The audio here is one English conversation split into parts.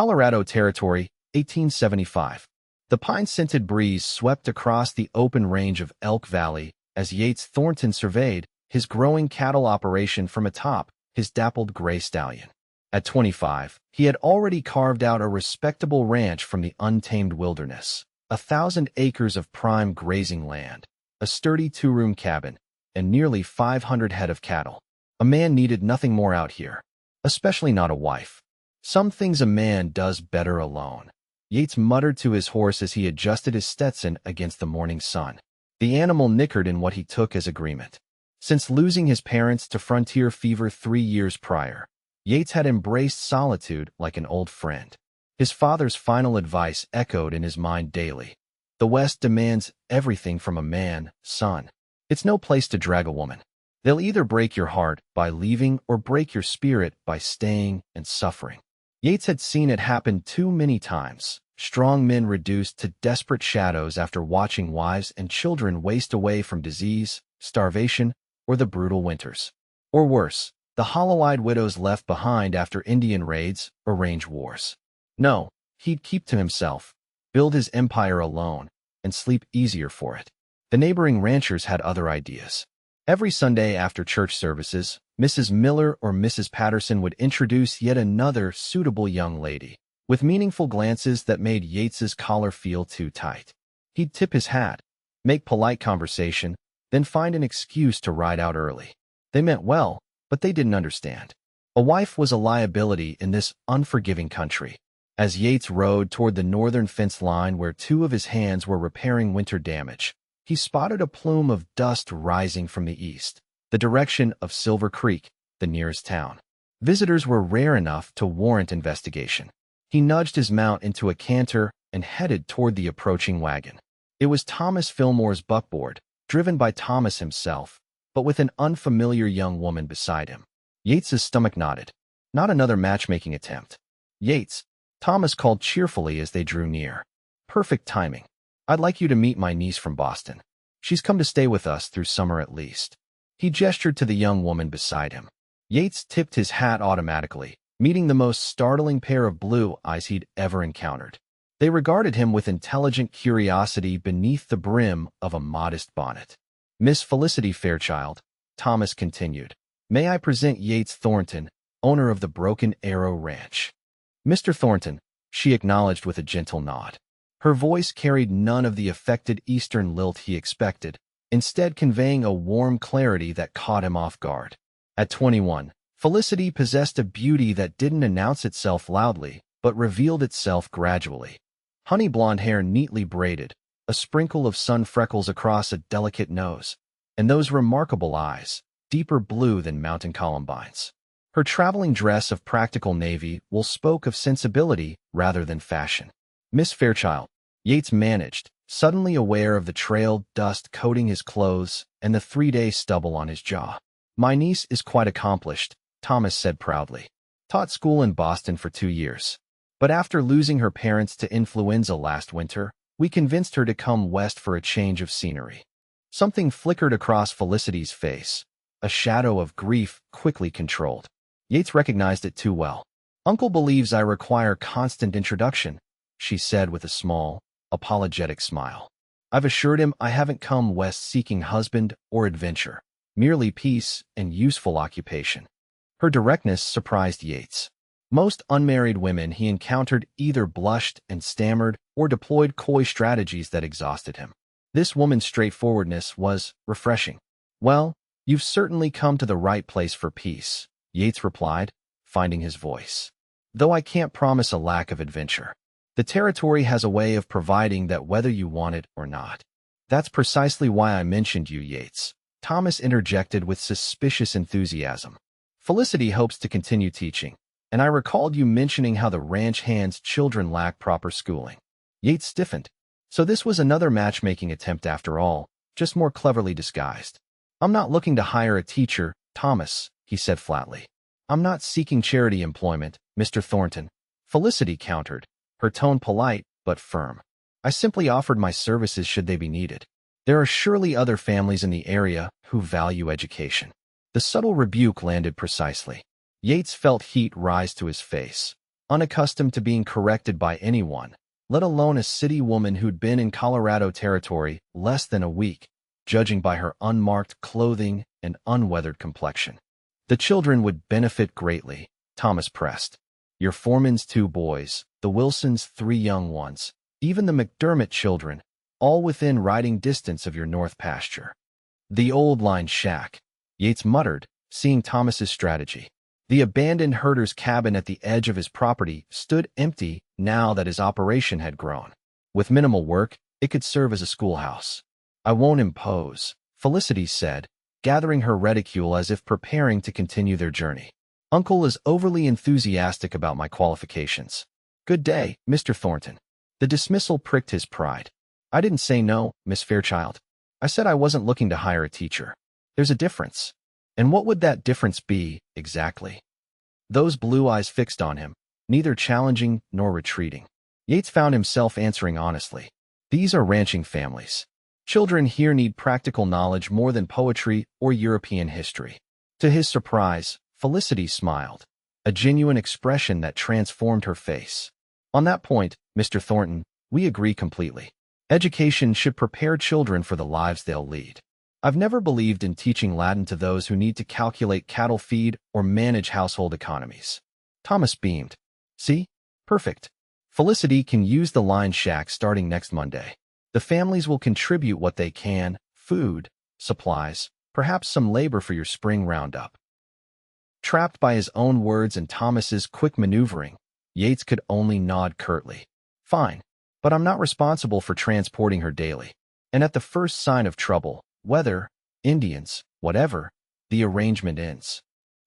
Colorado Territory, 1875. The pine-scented breeze swept across the open range of Elk Valley as Yates Thornton surveyed his growing cattle operation from atop his dappled gray stallion. At 25, he had already carved out a respectable ranch from the untamed wilderness, 1,000 acres of prime grazing land, a sturdy two-room cabin, and nearly 500 head of cattle. A man needed nothing more out here, especially not a wife. Some things a man does better alone, Yates muttered to his horse as he adjusted his Stetson against the morning sun. The animal nickered in what he took as agreement. Since losing his parents to frontier fever 3 years prior, Yates had embraced solitude like an old friend. His father's final advice echoed in his mind daily. The West demands everything from a man, son. It's no place to drag a woman. They'll either break your heart by leaving or break your spirit by staying and suffering. Yates had seen it happen too many times. Strong men reduced to desperate shadows after watching wives and children waste away from disease, starvation, or the brutal winters. Or worse, the hollow-eyed widows left behind after Indian raids or range wars. No, he'd keep to himself, build his empire alone, and sleep easier for it. The neighboring ranchers had other ideas. Every Sunday after church services, Mrs. Miller or Mrs. Patterson would introduce yet another suitable young lady, with meaningful glances that made Yates's collar feel too tight. He'd tip his hat, make polite conversation, then find an excuse to ride out early. They meant well, but they didn't understand. A wife was a liability in this unforgiving country. As Yates rode toward the northern fence line where 2 of his hands were repairing winter damage, he spotted a plume of dust rising from the east, the direction of Silver Creek, the nearest town. Visitors were rare enough to warrant investigation. He nudged his mount into a canter and headed toward the approaching wagon. It was Thomas Fillmore's buckboard, driven by Thomas himself, but with an unfamiliar young woman beside him. Yates's stomach knotted. Not another matchmaking attempt. Yates, Thomas called cheerfully as they drew near. Perfect timing. I'd like you to meet my niece from Boston. She's come to stay with us through summer at least. He gestured to the young woman beside him. Yates tipped his hat automatically, meeting the most startling pair of blue eyes he'd ever encountered. They regarded him with intelligent curiosity beneath the brim of a modest bonnet. Miss Felicity Fairchild, Thomas continued. May I present Yates Thornton, owner of the Broken Arrow Ranch. Mr. Thornton, she acknowledged with a gentle nod. Her voice carried none of the affected Eastern lilt he expected, instead conveying a warm clarity that caught him off guard. At 21, Felicity possessed a beauty that didn't announce itself loudly, but revealed itself gradually. Honey blonde hair neatly braided, a sprinkle of sun freckles across a delicate nose, and those remarkable eyes, deeper blue than mountain columbines. Her traveling dress of practical navy wool spoke of sensibility rather than fashion. Miss Fairchild, Yates managed, suddenly aware of the trailed dust coating his clothes and the 3-day stubble on his jaw. My niece is quite accomplished, Thomas said proudly. Taught school in Boston for 2 years. But after losing her parents to influenza last winter, we convinced her to come west for a change of scenery. Something flickered across Felicity's face, a shadow of grief quickly controlled. Yates recognized it too well. Uncle believes I require constant introduction, she said with a small, apologetic smile. I've assured him I haven't come west seeking husband or adventure, merely peace and useful occupation. Her directness surprised Yates. Most unmarried women he encountered either blushed and stammered or deployed coy strategies that exhausted him. This woman's straightforwardness was refreshing. Well, you've certainly come to the right place for peace, Yates replied, finding his voice. Though I can't promise a lack of adventure. The territory has a way of providing that whether you want it or not. That's precisely why I mentioned you, Yates, Thomas interjected with suspicious enthusiasm. Felicity hopes to continue teaching, and I recalled you mentioning how the ranch hands children lack proper schooling. Yates stiffened. So this was another matchmaking attempt after all, just more cleverly disguised. I'm not looking to hire a teacher, Thomas, he said flatly. I'm not seeking charity employment, Mr. Thornton, Felicity countered, her tone polite but firm. I simply offered my services should they be needed. There are surely other families in the area who value education. The subtle rebuke landed precisely. Yates felt heat rise to his face. unaccustomed to being corrected by anyone, let alone a city woman who'd been in Colorado territory less than a week, judging by her unmarked clothing and unweathered complexion. The children would benefit greatly, Thomas pressed. Your foreman's 2 boys, the Wilsons' 3 young ones, even the McDermott children, all within riding distance of your north pasture. The old line shack, Yates muttered, seeing Thomas's strategy. The abandoned herder's cabin at the edge of his property stood empty now that his operation had grown. With minimal work, it could serve as a schoolhouse. I won't impose, Felicity said, gathering her reticule as if preparing to continue their journey. Uncle is overly enthusiastic about my qualifications. Good day, Mr. Thornton. The dismissal pricked his pride. I didn't say no, Miss Fairchild. I said I wasn't looking to hire a teacher. There's a difference. And what would that difference be, exactly? Those blue eyes fixed on him, neither challenging nor retreating. Yates found himself answering honestly. These are ranching families. Children here need practical knowledge more than poetry or European history. To his surprise, Felicity smiled, a genuine expression that transformed her face. On that point, Mr. Thornton, we agree completely. Education should prepare children for the lives they'll lead. I've never believed in teaching Latin to those who need to calculate cattle feed or manage household economies. Thomas beamed. See? Perfect. Felicity can use the line shack starting next Monday. The families will contribute what they can, food, supplies, perhaps some labor for your spring roundup. Trapped by his own words and Thomas's quick maneuvering, Yates could only nod curtly. Fine, but I'm not responsible for transporting her daily. And at the first sign of trouble, weather, Indians, whatever, the arrangement ends.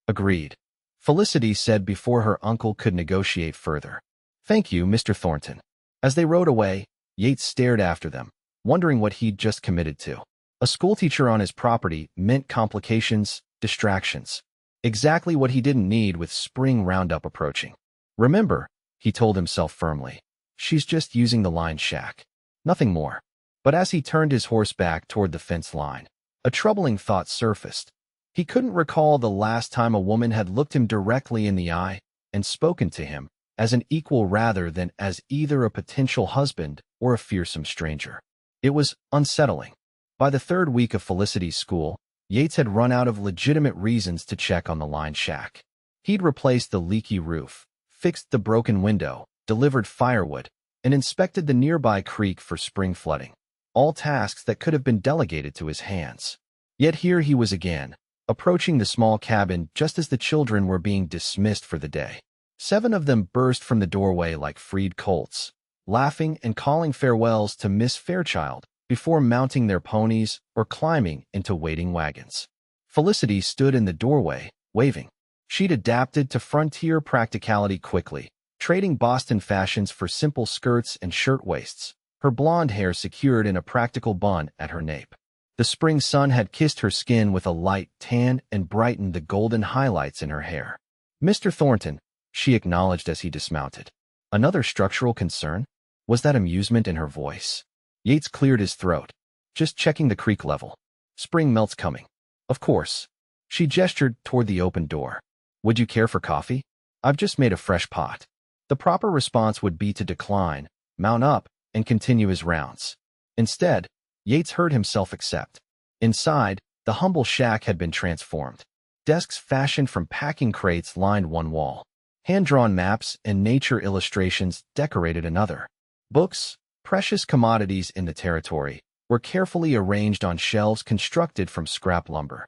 Agreed. Felicity said before her uncle could negotiate further. Thank you, Mr. Thornton. As they rode away, Yates stared after them, wondering what he'd just committed to. A schoolteacher on his property meant complications, distractions. Exactly what he didn't need with spring roundup approaching. Remember, he told himself firmly, she's just using the line shack. Nothing more. But as he turned his horse back toward the fence line, a troubling thought surfaced. He couldn't recall the last time a woman had looked him directly in the eye and spoken to him as an equal rather than as either a potential husband or a fearsome stranger. It was unsettling. By the 3rd week of Felicity's school, Yates had run out of legitimate reasons to check on the line shack. He'd replaced the leaky roof, fixed the broken window, delivered firewood, and inspected the nearby creek for spring flooding. All tasks that could have been delegated to his hands. Yet here he was again, approaching the small cabin just as the children were being dismissed for the day. 7 of them burst from the doorway like freed colts, laughing and calling farewells to Miss Fairchild before mounting their ponies or climbing into waiting wagons. Felicity stood in the doorway, waving. She'd adapted to frontier practicality quickly, trading Boston fashions for simple skirts and shirtwaists, her blonde hair secured in a practical bun at her nape. The spring sun had kissed her skin with a light tan and brightened the golden highlights in her hair. Mr. Thornton, she acknowledged as he dismounted. Another structural concern? Was that amusement in her voice? Yates cleared his throat. Just checking the creek level. Spring melt's coming. Of course. She gestured toward the open door. Would you care for coffee? I've just made a fresh pot. The proper response would be to decline, mount up, and continue his rounds. Instead, Yates heard himself accept. Inside, the humble shack had been transformed. Desks fashioned from packing crates lined one wall. Hand-drawn maps and nature illustrations decorated another. Books, precious commodities in the territory, were carefully arranged on shelves constructed from scrap lumber.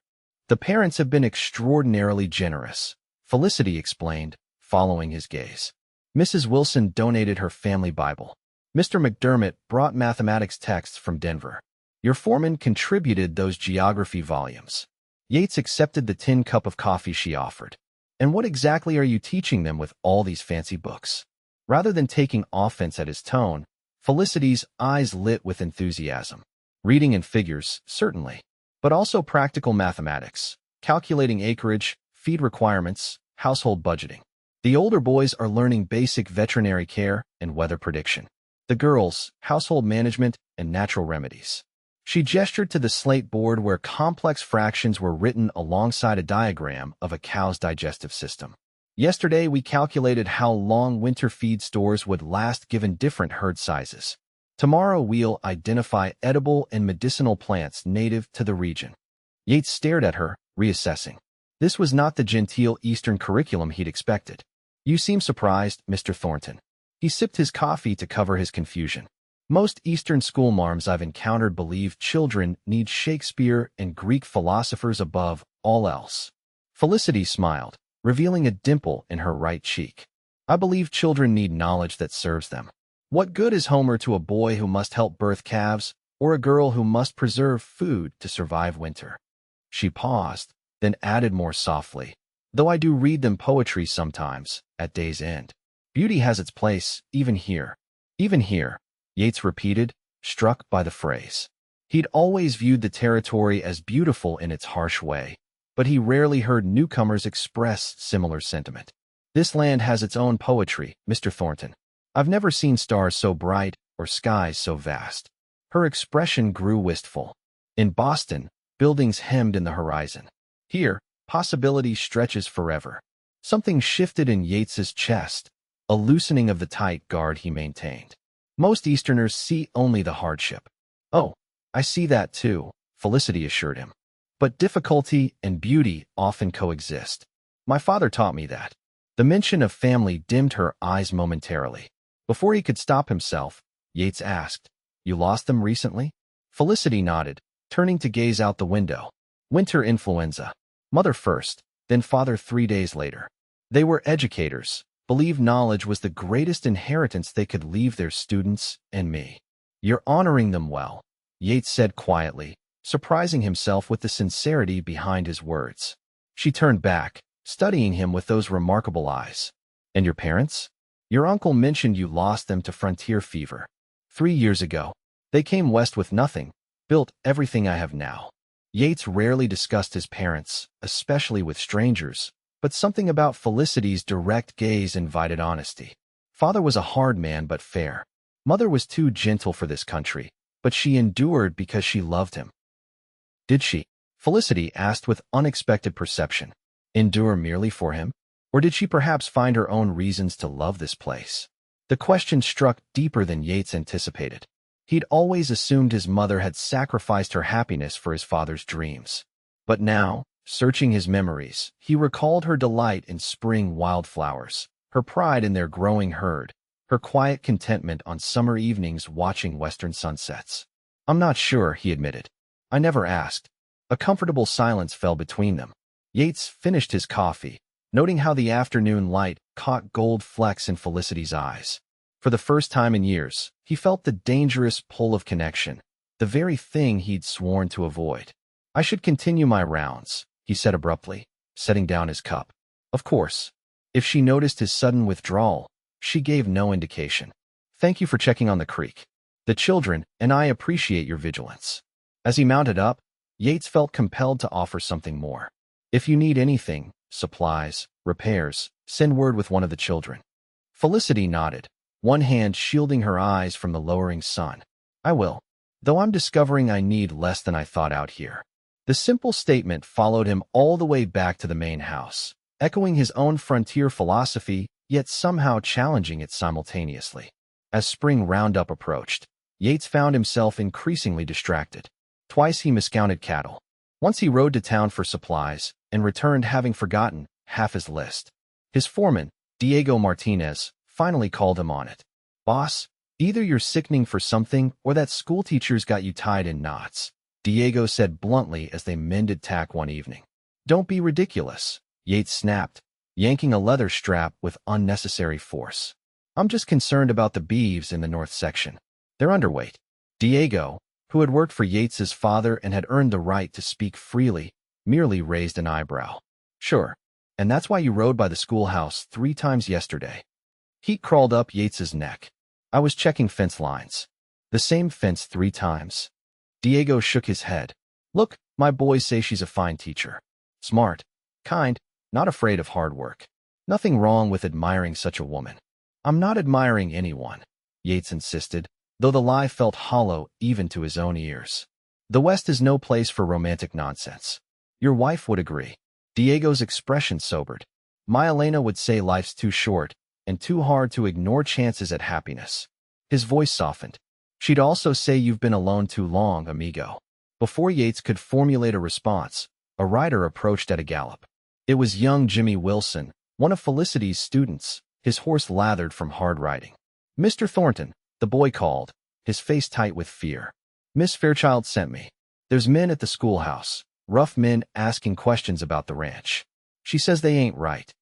The parents have been extraordinarily generous, Felicity explained, following his gaze. Mrs. Wilson donated her family Bible. Mr. McDermott brought mathematics texts from Denver. Your foreman contributed those geography volumes. Yates accepted the tin cup of coffee she offered. And what exactly are you teaching them with all these fancy books? Rather than taking offense at his tone, Felicity's eyes lit with enthusiasm. Reading and figures, certainly, but also practical mathematics, calculating acreage, feed requirements, household budgeting. The older boys are learning basic veterinary care and weather prediction. The girls, household management and natural remedies. She gestured to the slate board where complex fractions were written alongside a diagram of a cow's digestive system. Yesterday, we calculated how long winter feed stores would last given different herd sizes. Tomorrow, we'll identify edible and medicinal plants native to the region. Yates stared at her, reassessing. This was not the genteel Eastern curriculum he'd expected. You seem surprised, Mr. Thornton. He sipped his coffee to cover his confusion. Most Eastern schoolmarms I've encountered believe children need Shakespeare and Greek philosophers above all else. Felicity smiled, revealing a dimple in her right cheek. I believe children need knowledge that serves them. What good is Homer to a boy who must help birth calves, or a girl who must preserve food to survive winter? She paused, then added more softly, though I do read them poetry sometimes, at day's end. Beauty has its place, even here. Even here, Yates repeated, struck by the phrase. He'd always viewed the territory as beautiful in its harsh way, but he rarely heard newcomers express similar sentiment. This land has its own poetry, Mr. Thornton. I've never seen stars so bright or skies so vast. Her expression grew wistful. In Boston, buildings hemmed in the horizon. Here, possibility stretches forever. Something shifted in Yates's chest, a loosening of the tight guard he maintained. Most Easterners see only the hardship. Oh, I see that too, Felicity assured him. But difficulty and beauty often coexist. My father taught me that. The mention of family dimmed her eyes momentarily. Before he could stop himself, Yates asked, You lost them recently? Felicity nodded, turning to gaze out the window. Winter influenza. Mother first, then father 3 days later. They were educators, believed knowledge was the greatest inheritance they could leave their students and me. You're honoring them well, Yates said quietly, surprising himself with the sincerity behind his words. She turned back, studying him with those remarkable eyes. And your parents? Your uncle mentioned you lost them to frontier fever. 3 years ago. They came west with nothing, built everything I have now. Yates rarely discussed his parents, especially with strangers, but something about Felicity's direct gaze invited honesty. Father was a hard man but fair. Mother was too gentle for this country, but she endured because she loved him. Did she? Felicity asked with unexpected perception. Endure merely for him? Or did she perhaps find her own reasons to love this place? The question struck deeper than Yates anticipated. He'd always assumed his mother had sacrificed her happiness for his father's dreams. But now, searching his memories, he recalled her delight in spring wildflowers, her pride in their growing herd, her quiet contentment on summer evenings watching western sunsets. I'm not sure, he admitted. I never asked. A comfortable silence fell between them. Yates finished his coffee, noting how the afternoon light caught gold flecks in Felicity's eyes. For the first time in years, he felt the dangerous pull of connection, the very thing he'd sworn to avoid. I should continue my rounds, he said abruptly, setting down his cup. Of course. If she noticed his sudden withdrawal, she gave no indication. Thank you for checking on the creek. The children and I appreciate your vigilance. As he mounted up, Yates felt compelled to offer something more. If you need anything, supplies, repairs, send word with one of the children. Felicity nodded, one hand shielding her eyes from the lowering sun. I will, though I'm discovering I need less than I thought out here. The simple statement followed him all the way back to the main house, echoing his own frontier philosophy, yet somehow challenging it simultaneously. As spring roundup approached, Yates found himself increasingly distracted. Twice he miscounted cattle. Once he rode to town for supplies, and returned having forgotten half his list. His foreman, Diego Martinez, finally called him on it. Boss, either you're sickening for something or that schoolteacher's got you tied in knots, Diego said bluntly as they mended tack one evening. Don't be ridiculous, Yates snapped, yanking a leather strap with unnecessary force. I'm just concerned about the beeves in the north section. They're underweight. Diego, who had worked for Yates's father and had earned the right to speak freely, merely raised an eyebrow. Sure, and that's why you rode by the schoolhouse 3 times yesterday. Heat crawled up Yates's neck. I was checking fence lines. The same fence 3 times. Diego shook his head. Look, my boys say she's a fine teacher. Smart, kind, not afraid of hard work. Nothing wrong with admiring such a woman. I'm not admiring anyone, Yates insisted, though the lie felt hollow even to his own ears. The West is no place for romantic nonsense. Your wife would agree. Diego's expression sobered. My Elena would say life's too short and too hard to ignore chances at happiness. His voice softened. She'd also say you've been alone too long, amigo. Before Yates could formulate a response, a rider approached at a gallop. It was young Jimmy Wilson, one of Felicity's students, his horse lathered from hard riding. Mr. Thornton, the boy called, his face tight with fear. Miss Fairchild sent me. There's men at the schoolhouse, rough men asking questions about the ranch. She says they ain't right.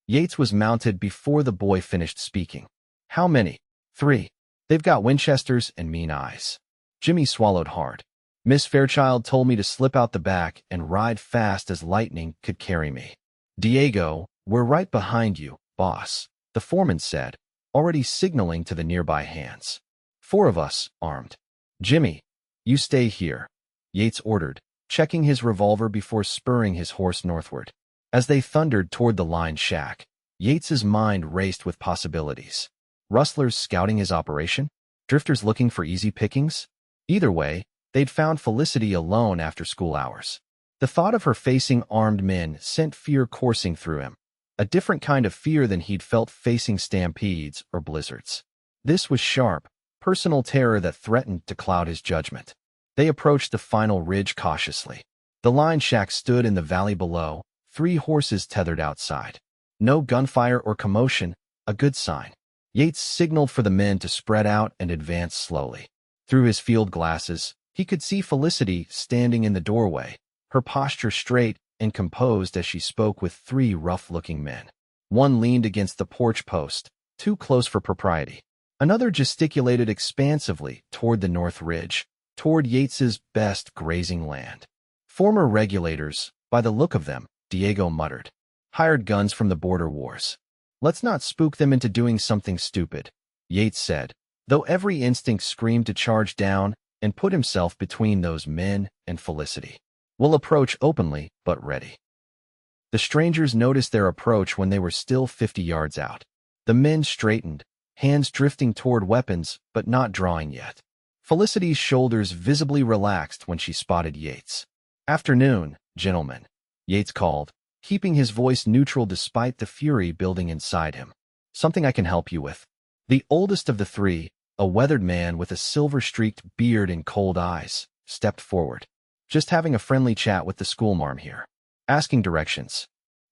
Yates was mounted before the boy finished speaking. How many? 3. They've got Winchesters and mean eyes. Jimmy swallowed hard. Miss Fairchild told me to slip out the back and ride fast as lightning could carry me. Diego, we're right behind you, boss, the foreman said, already signaling to the nearby hands. 4 of us, armed. Jimmy, you stay here, Yates ordered, checking his revolver before spurring his horse northward. As they thundered toward the line shack, Yates's mind raced with possibilities. Rustlers scouting his operation? Drifters looking for easy pickings? Either way, they'd found Felicity alone after school hours. The thought of her facing armed men sent fear coursing through him, a different kind of fear than he'd felt facing stampedes or blizzards. This was sharp, personal terror that threatened to cloud his judgment. They approached the final ridge cautiously. The line shack stood in the valley below, 3 horses tethered outside. No gunfire or commotion, a good sign. Yates signaled for the men to spread out and advance slowly. Through his field glasses, he could see Felicity standing in the doorway, her posture straight and composed as she spoke with 3 rough-looking men. One leaned against the porch post, too close for propriety. Another gesticulated expansively toward the north ridge, toward Yates's best grazing land. Former regulators, by the look of them, Diego muttered. Hired guns from the border wars. Let's not spook them into doing something stupid, Yates said, though every instinct screamed to charge down and put himself between those men and Felicity. We'll approach openly, but ready. The strangers noticed their approach when they were still 50 yards out. The men straightened, hands drifting toward weapons, but not drawing yet. Felicity's shoulders visibly relaxed when she spotted Yates. Afternoon, gentlemen, Yates called, keeping his voice neutral despite the fury building inside him. Something I can help you with. The oldest of the 3, a weathered man with a silver-streaked beard and cold eyes, stepped forward. Just having a friendly chat with the schoolmarm here. Asking directions.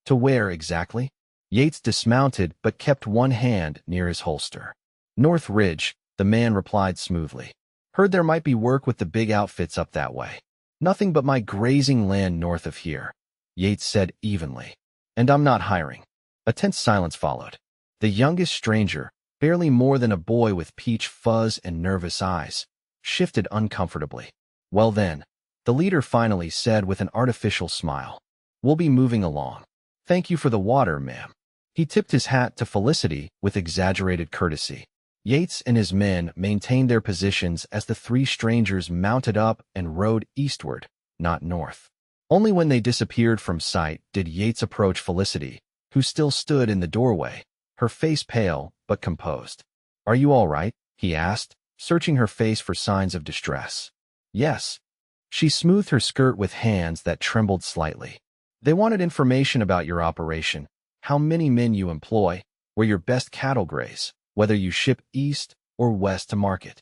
To where exactly? Yates dismounted but kept one hand near his holster. North Ridge, the man replied smoothly. Heard there might be work with the big outfits up that way. Nothing but my grazing land north of here, Yates said evenly. And I'm not hiring. A tense silence followed. The youngest stranger, barely more than a boy with peach fuzz and nervous eyes, shifted uncomfortably. Well then, the leader finally said with an artificial smile. We'll be moving along. Thank you for the water, ma'am. He tipped his hat to Felicity with exaggerated courtesy. Yates and his men maintained their positions as the 3 strangers mounted up and rode eastward, not north. Only when they disappeared from sight did Yates approach Felicity, who still stood in the doorway, her face pale but composed. Are you all right? He asked, searching her face for signs of distress. Yes. She smoothed her skirt with hands that trembled slightly. They wanted information about your operation, how many men you employ, where your best cattle graze, whether you ship east or west to market.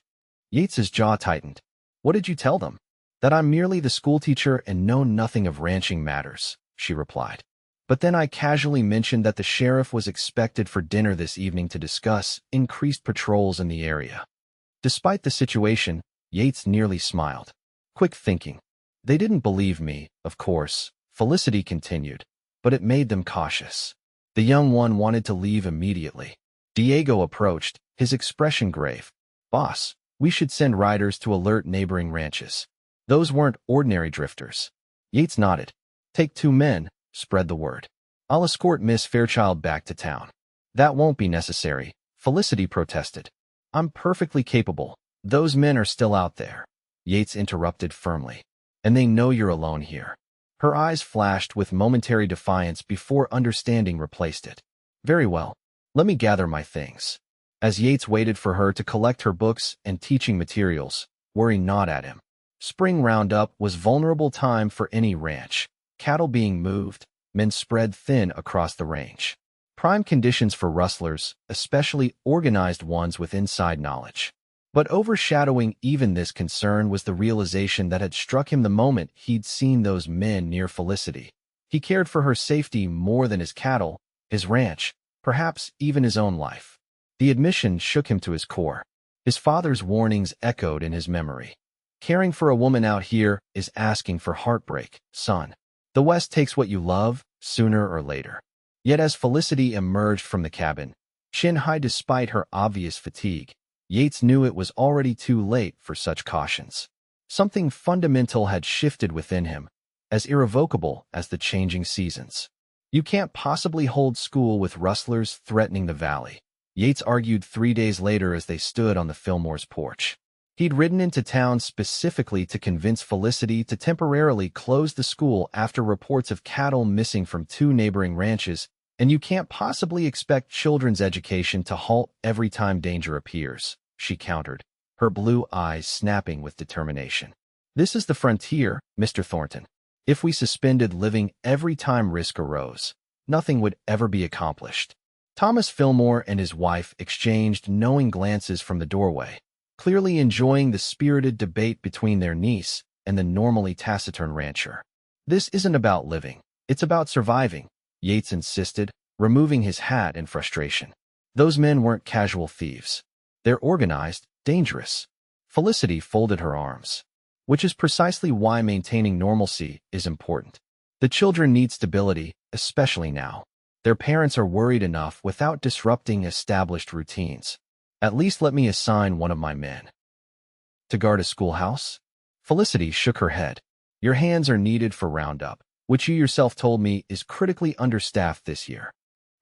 Yates's jaw tightened. What did you tell them? That I'm merely the schoolteacher and know nothing of ranching matters, she replied. But then I casually mentioned that the sheriff was expected for dinner this evening to discuss increased patrols in the area. Despite the situation, Yates nearly smiled. Quick thinking. They didn't believe me, of course, Felicity continued, but it made them cautious. The young one wanted to leave immediately. Diego approached, his expression grave. Boss, we should send riders to alert neighboring ranches. Those weren't ordinary drifters. Yates nodded. Take 2 men, spread the word. I'll escort Miss Fairchild back to town. That won't be necessary, Felicity protested. I'm perfectly capable. Those men are still out there, Yates interrupted firmly. And they know you're alone here. Her eyes flashed with momentary defiance before understanding replaced it. Very well. Let me gather my things. As Yates waited for her to collect her books and teaching materials, worry gnawed at him. Spring roundup was vulnerable time for any ranch. Cattle being moved, men spread thin across the range. Prime conditions for rustlers, especially organized ones with inside knowledge. But overshadowing even this concern was the realization that had struck him the moment he'd seen those men near Felicity. He cared for her safety more than his cattle, his ranch, perhaps even his own life. The admission shook him to his core. His father's warnings echoed in his memory. Caring for a woman out here is asking for heartbreak, son. The West takes what you love, sooner or later. Yet as Felicity emerged from the cabin, chin high despite her obvious fatigue, Yates knew it was already too late for such cautions. Something fundamental had shifted within him, as irrevocable as the changing seasons. You can't possibly hold school with rustlers threatening the valley, Yates argued 3 days later as they stood on the Fillmore's porch. He'd ridden into town specifically to convince Felicity to temporarily close the school after reports of cattle missing from 2 neighboring ranches, and you can't possibly expect children's education to halt every time danger appears, she countered, her blue eyes snapping with determination. This is the frontier, Mr. Thornton. If we suspended living every time risk arose, nothing would ever be accomplished. Thomas Fillmore and his wife exchanged knowing glances from the doorway, clearly enjoying the spirited debate between their niece and the normally taciturn rancher. This isn't about living, it's about surviving, Yates insisted, removing his hat in frustration. Those men weren't casual thieves. They're organized, dangerous. Felicity folded her arms. Which is precisely why maintaining normalcy is important. The children need stability, especially now. Their parents are worried enough without disrupting established routines. At least let me assign one of my men. To guard a schoolhouse? Felicity shook her head. Your hands are needed for roundup, which you yourself told me is critically understaffed this year.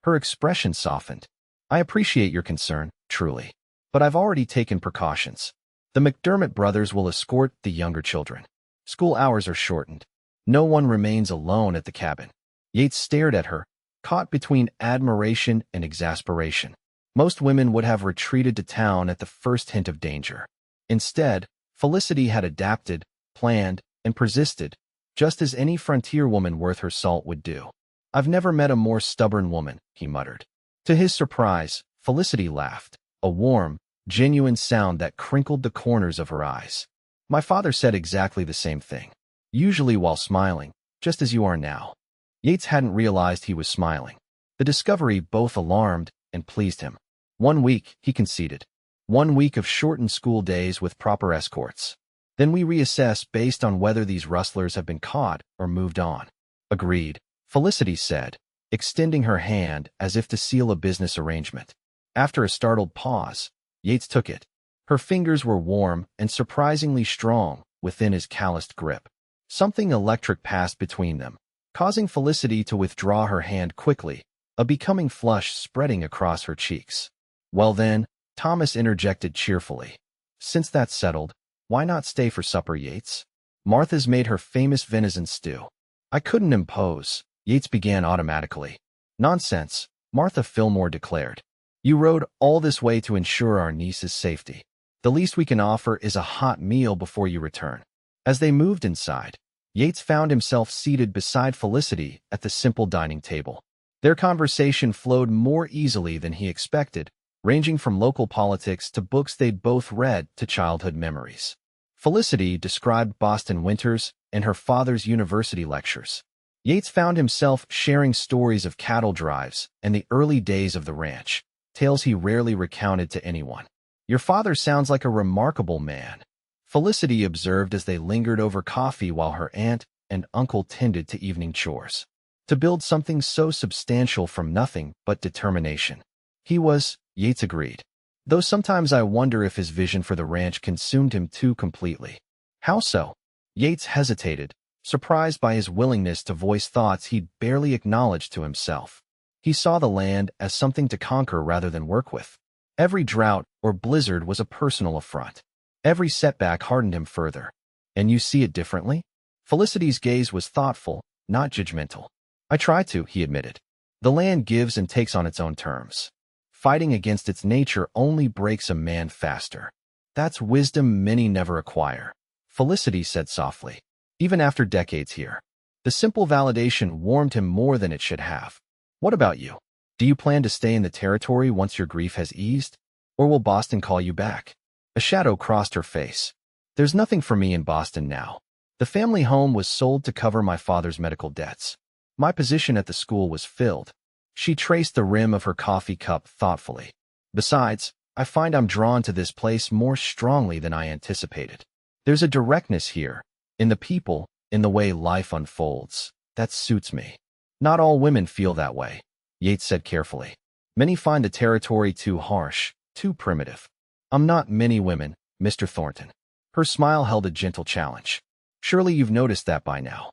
Her expression softened. I appreciate your concern, truly. But I've already taken precautions. The McDermott brothers will escort the younger children. School hours are shortened. No one remains alone at the cabin. Yates stared at her, caught between admiration and exasperation. Most women would have retreated to town at the first hint of danger. Instead, Felicity had adapted, planned, and persisted, just as any frontier woman worth her salt would do. I've never met a more stubborn woman, he muttered. To his surprise, Felicity laughed, a warm, genuine sound that crinkled the corners of her eyes. My father said exactly the same thing, usually while smiling, just as you are now. Yates hadn't realized he was smiling. The discovery both alarmed and pleased him. 1 week, he conceded. 1 week of shortened school days with proper escorts. Then we reassess based on whether these rustlers have been caught or moved on. Agreed, Felicity said, extending her hand as if to seal a business arrangement. After a startled pause, Yates took it. Her fingers were warm and surprisingly strong within his calloused grip. Something electric passed between them, causing Felicity to withdraw her hand quickly, a becoming flush spreading across her cheeks. Well then, Thomas interjected cheerfully. Since that's settled, why not stay for supper, Yates? Martha's made her famous venison stew. I couldn't impose, Yates began automatically. Nonsense, Martha Fillmore declared. You rode all this way to ensure our niece's safety. The least we can offer is a hot meal before you return. As they moved inside, Yates found himself seated beside Felicity at the simple dining table. Their conversation flowed more easily than he expected, ranging from local politics to books they'd both read to childhood memories. Felicity described Boston winters and her father's university lectures. Yates found himself sharing stories of cattle drives and the early days of the ranch, tales he rarely recounted to anyone. Your father sounds like a remarkable man, Felicity observed as they lingered over coffee while her aunt and uncle tended to evening chores. To build something so substantial from nothing but determination. He was, Yates agreed. Though sometimes I wonder if his vision for the ranch consumed him too completely. How so? Yates hesitated, surprised by his willingness to voice thoughts he'd barely acknowledged to himself. He saw the land as something to conquer rather than work with. Every drought or blizzard was a personal affront. Every setback hardened him further. And you see it differently? Felicity's gaze was thoughtful, not judgmental. I try to, he admitted. The land gives and takes on its own terms. Fighting against its nature only breaks a man faster. That's wisdom many never acquire, Felicity said softly. Even after decades here. The simple validation warmed him more than it should have. What about you? Do you plan to stay in the territory once your grief has eased? Or will Boston call you back? A shadow crossed her face. There's nothing for me in Boston now. The family home was sold to cover my father's medical debts. My position at the school was filled. She traced the rim of her coffee cup thoughtfully. Besides, I find I'm drawn to this place more strongly than I anticipated. There's a directness here, in the people, in the way life unfolds, that suits me. Not all women feel that way, Yates said carefully. Many find the territory too harsh, too primitive. I'm not many women, Mr. Thornton. Her smile held a gentle challenge. Surely you've noticed that by now.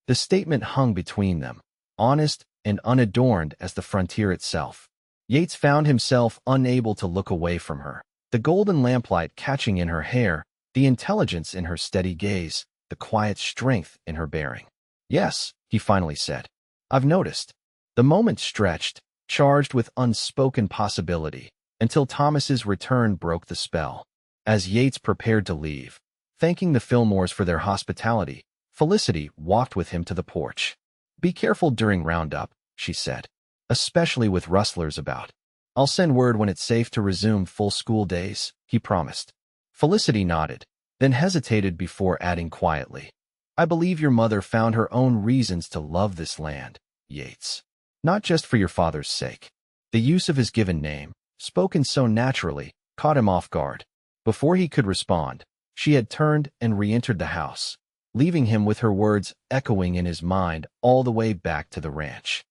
The statement hung between them, honest and unadorned as the frontier itself. Yates found himself unable to look away from her, the golden lamplight catching in her hair, the intelligence in her steady gaze, the quiet strength in her bearing. Yes, he finally said. I've noticed. The moment stretched, charged with unspoken possibility, until Thomas's return broke the spell. As Yates prepared to leave, thanking the Fillmores for their hospitality, Felicity walked with him to the porch. Be careful during roundup, she said, especially with rustlers about. I'll send word when it's safe to resume full school days, he promised. Felicity nodded, then hesitated before adding quietly, I believe your mother found her own reasons to love this land, Yates. Not just for your father's sake. The use of his given name, spoken so naturally, caught him off guard. Before he could respond, she had turned and re-entered the house, leaving him with her words echoing in his mind all the way back to the ranch.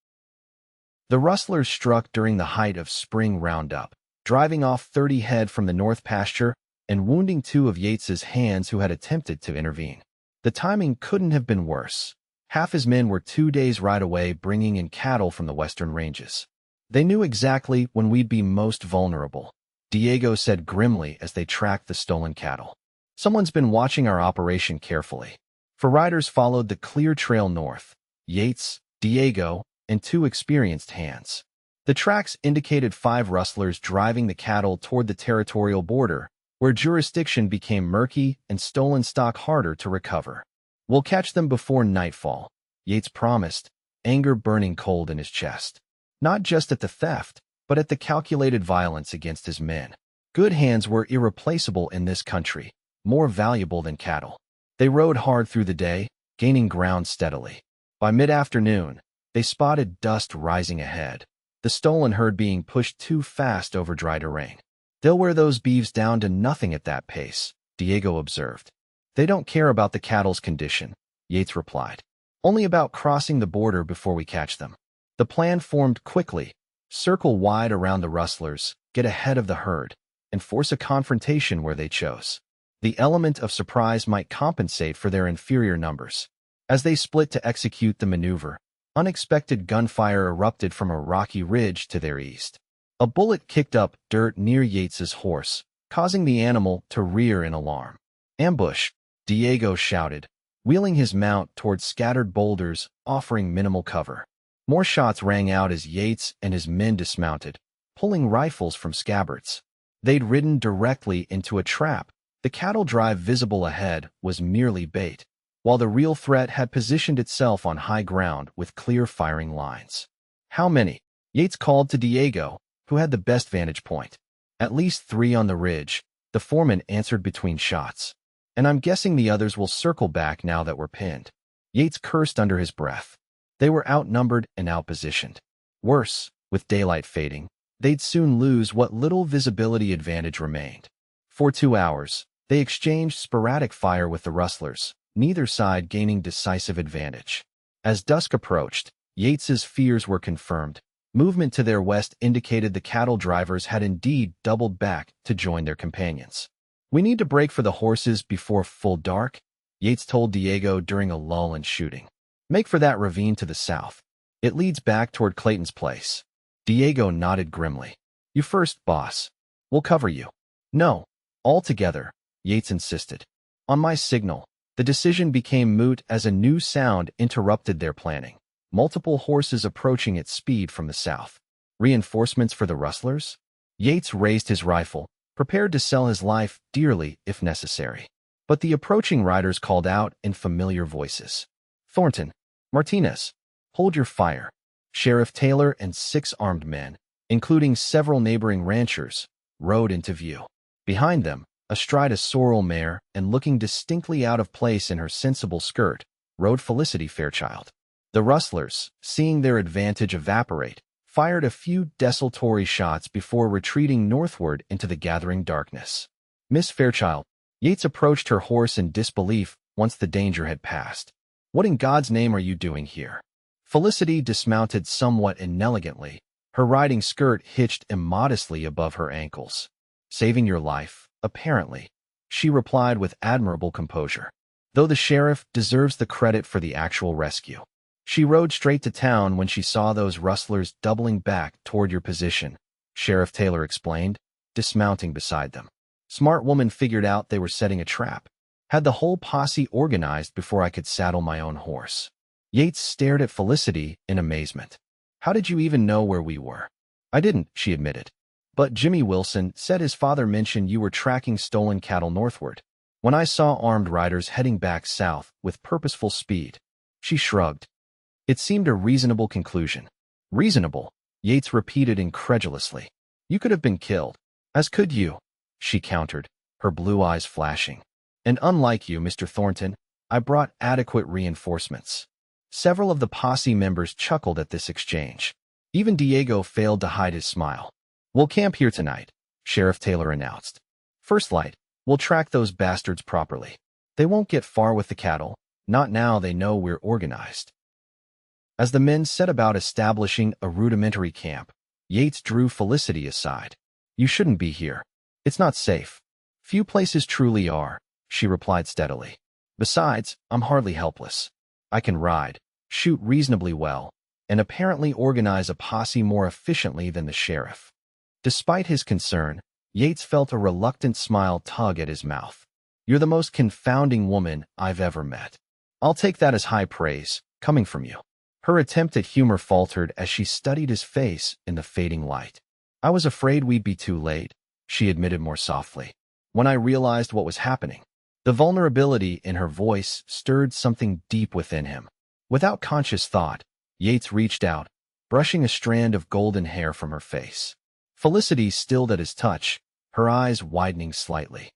The rustlers struck during the height of spring roundup, driving off 30 head from the north pasture and wounding 2 of Yates's hands who had attempted to intervene. The timing couldn't have been worse. Half his men were 2 days' ride away bringing in cattle from the western ranges. They knew exactly when we'd be most vulnerable, Diego said grimly as they tracked the stolen cattle. Someone's been watching our operation carefully. 4 riders followed the clear trail north, Yates, Diego, and 2 experienced hands. The tracks indicated 5 rustlers driving the cattle toward the territorial border, where jurisdiction became murky and stolen stock harder to recover. We'll catch them before nightfall, Yates promised, anger burning cold in his chest. Not just at the theft, but at the calculated violence against his men. Good hands were irreplaceable in this country, more valuable than cattle. They rode hard through the day, gaining ground steadily. By mid-afternoon, they spotted dust rising ahead, the stolen herd being pushed too fast over dry terrain. They'll wear those beeves down to nothing at that pace, Diego observed. They don't care about the cattle's condition, Yates replied. Only about crossing the border before we catch them. The plan formed quickly. Circle wide around the rustlers, get ahead of the herd, and force a confrontation where they chose. The element of surprise might compensate for their inferior numbers. As they split to execute the maneuver, unexpected gunfire erupted from a rocky ridge to their east. A bullet kicked up dirt near Yates's horse, causing the animal to rear in alarm. Ambush, Diego shouted, wheeling his mount toward scattered boulders, offering minimal cover. More shots rang out as Yates and his men dismounted, pulling rifles from scabbards. They'd ridden directly into a trap. The cattle drive visible ahead was merely bait, while the real threat had positioned itself on high ground with clear firing lines. How many? Yates called to Diego, who had the best vantage point. At least 3 on the ridge, the foreman answered between shots. And I'm guessing the others will circle back now that we're pinned. Yates cursed under his breath. They were outnumbered and outpositioned. Worse, with daylight fading, they'd soon lose what little visibility advantage remained. For 2 hours, they exchanged sporadic fire with the rustlers, neither side gaining decisive advantage. As dusk approached, Yates's fears were confirmed. Movement to their west indicated the cattle drivers had indeed doubled back to join their companions. We need to break for the horses before full dark, Yates told Diego during a lull in shooting. Make for that ravine to the south. It leads back toward Clayton's place. Diego nodded grimly. You first, boss. We'll cover you. No. All together, Yates insisted. On my signal, the decision became moot as a new sound interrupted their planning. Multiple horses approaching at speed from the south. Reinforcements for the rustlers? Yates raised his rifle, prepared to sell his life dearly if necessary. But the approaching riders called out in familiar voices. Thornton, Martinez, hold your fire. Sheriff Taylor and 6 armed men, including several neighboring ranchers, rode into view. Behind them, astride a sorrel mare and looking distinctly out of place in her sensible skirt, rode Felicity Fairchild. The rustlers, seeing their advantage evaporate, fired a few desultory shots before retreating northward into the gathering darkness. Miss Fairchild, Yates approached her horse in disbelief once the danger had passed. What in God's name are you doing here? Felicity dismounted somewhat inelegantly, her riding skirt hitched immodestly above her ankles. Saving your life, apparently, she replied with admirable composure, though the sheriff deserves the credit for the actual rescue. She rode straight to town when she saw those rustlers doubling back toward your position, Sheriff Taylor explained, dismounting beside them. Smart woman figured out they were setting a trap. Had the whole posse organized before I could saddle my own horse. Yates stared at Felicity in amazement. How did you even know where we were? I didn't, she admitted. But Jimmy Wilson said his father mentioned you were tracking stolen cattle northward. When I saw armed riders heading back south with purposeful speed, she shrugged. It seemed a reasonable conclusion. Reasonable, Yates repeated incredulously. You could have been killed. As could you, she countered, her blue eyes flashing. And unlike you, Mr. Thornton, I brought adequate reinforcements. Several of the posse members chuckled at this exchange. Even Diego failed to hide his smile. We'll camp here tonight, Sheriff Taylor announced. First light, we'll track those bastards properly. They won't get far with the cattle, not now they know we're organized. As the men set about establishing a rudimentary camp, Yates drew Felicity aside. You shouldn't be here. It's not safe. Few places truly are, she replied steadily. Besides, I'm hardly helpless. I can ride, shoot reasonably well, and apparently organize a posse more efficiently than the sheriff. Despite his concern, Yates felt a reluctant smile tug at his mouth. You're the most confounding woman I've ever met. I'll take that as high praise, coming from you. Her attempt at humor faltered as she studied his face in the fading light. I was afraid we'd be too late, she admitted more softly, when I realized what was happening. The vulnerability in her voice stirred something deep within him. Without conscious thought, Yates reached out, brushing a strand of golden hair from her face. Felicity stilled at his touch, her eyes widening slightly.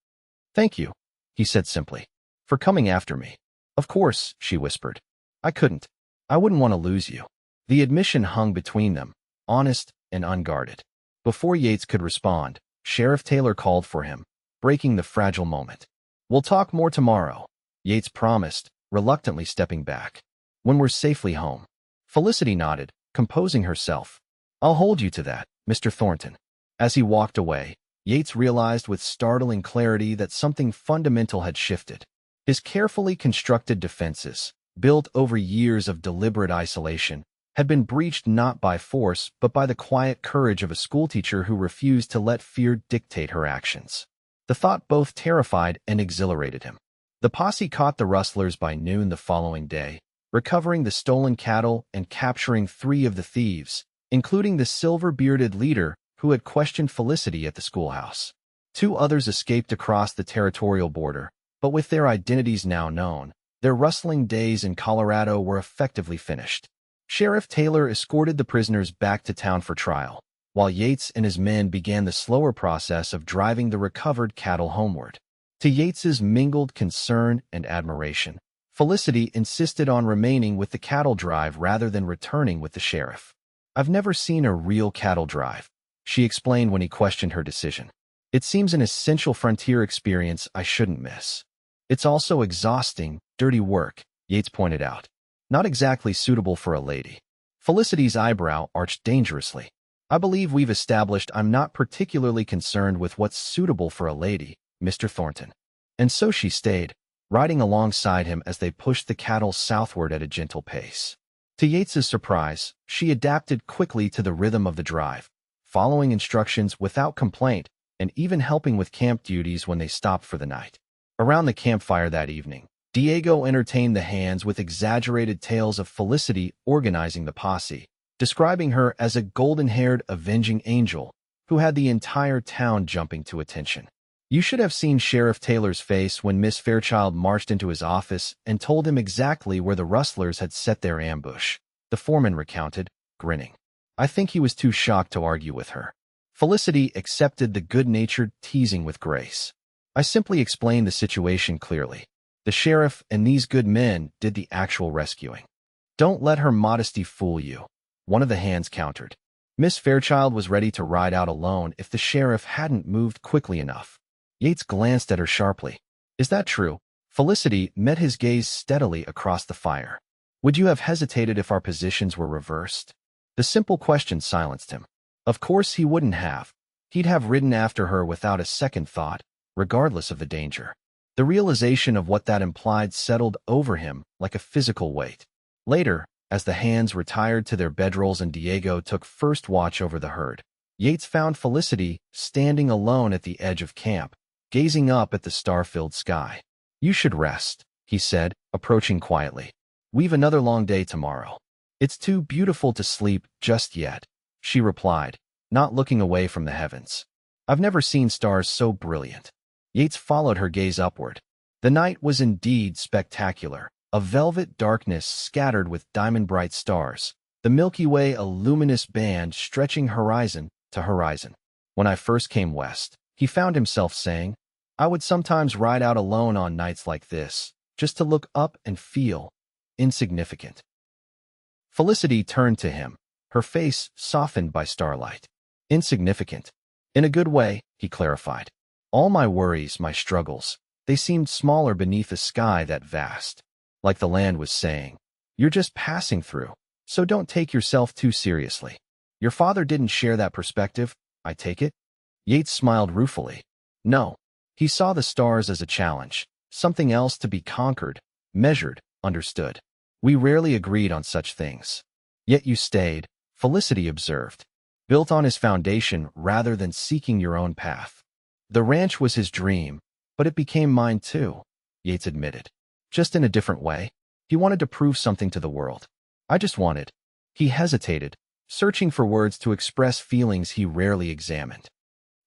Thank you, he said simply, for coming after me. Of course, she whispered. I couldn't. I wouldn't want to lose you. The admission hung between them, honest and unguarded. Before Yates could respond, Sheriff Taylor called for him, breaking the fragile moment. We'll talk more tomorrow, Yates promised, reluctantly stepping back. When we're safely home. Felicity nodded, composing herself. I'll hold you to that, Mr. Thornton. As he walked away, Yates realized with startling clarity that something fundamental had shifted. His carefully constructed defenses, built over years of deliberate isolation, had been breached not by force but by the quiet courage of a schoolteacher who refused to let fear dictate her actions. The thought both terrified and exhilarated him. The posse caught the rustlers by noon the following day, recovering the stolen cattle and capturing 3 of the thieves, including the silver-bearded leader who had questioned Felicity at the schoolhouse. 2 others escaped across the territorial border, but with their identities now known, their rustling days in Colorado were effectively finished. Sheriff Taylor escorted the prisoners back to town for trial, while Yates and his men began the slower process of driving the recovered cattle homeward. To Yates's mingled concern and admiration, Felicity insisted on remaining with the cattle drive rather than returning with the sheriff. I've never seen a real cattle drive, she explained when he questioned her decision. It seems an essential frontier experience I shouldn't miss. It's also exhausting, dirty work, Yates pointed out. Not exactly suitable for a lady. Felicity's eyebrow arched dangerously. I believe we've established I'm not particularly concerned with what's suitable for a lady, Mr. Thornton. And so she stayed, riding alongside him as they pushed the cattle southward at a gentle pace. To Yates's surprise, she adapted quickly to the rhythm of the drive, following instructions without complaint and even helping with camp duties when they stopped for the night. Around the campfire that evening, Diego entertained the hands with exaggerated tales of Felicity organizing the posse, describing her as a golden-haired avenging angel who had the entire town jumping to attention. You should have seen Sheriff Taylor's face when Miss Fairchild marched into his office and told him exactly where the rustlers had set their ambush, the foreman recounted, grinning. I think he was too shocked to argue with her. Felicity accepted the good-natured teasing with grace. I simply explained the situation clearly. The sheriff and these good men did the actual rescuing. Don't let her modesty fool you, one of the hands countered. Miss Fairchild was ready to ride out alone if the sheriff hadn't moved quickly enough. Yates glanced at her sharply. Is that true? Felicity met his gaze steadily across the fire. Would you have hesitated if our positions were reversed? The simple question silenced him. Of course he wouldn't have. He'd have ridden after her without a second thought, regardless of the danger. The realization of what that implied settled over him like a physical weight. Later, as the hands retired to their bedrolls and Diego took first watch over the herd, Yates found Felicity standing alone at the edge of camp, gazing up at the star-filled sky. You should rest, he said, approaching quietly. We've another long day tomorrow. It's too beautiful to sleep just yet, she replied, not looking away from the heavens. I've never seen stars so brilliant. Yates followed her gaze upward. The night was indeed spectacular, a velvet darkness scattered with diamond-bright stars, the Milky Way a luminous band stretching horizon to horizon. When I first came west, he found himself saying, I would sometimes ride out alone on nights like this, just to look up and feel insignificant. Felicity turned to him, her face softened by starlight. Insignificant. In a good way, he clarified. All my worries, my struggles, they seemed smaller beneath a sky that vast. Like the land was saying, you're just passing through, so don't take yourself too seriously. Your father didn't share that perspective, I take it? Yates smiled ruefully. No. He saw the stars as a challenge, something else to be conquered, measured, understood. We rarely agreed on such things. Yet you stayed, Felicity observed, built on his foundation rather than seeking your own path. The ranch was his dream, but it became mine too, Yates admitted. Just in a different way. He wanted to prove something to the world. I just wanted. He hesitated, searching for words to express feelings he rarely examined.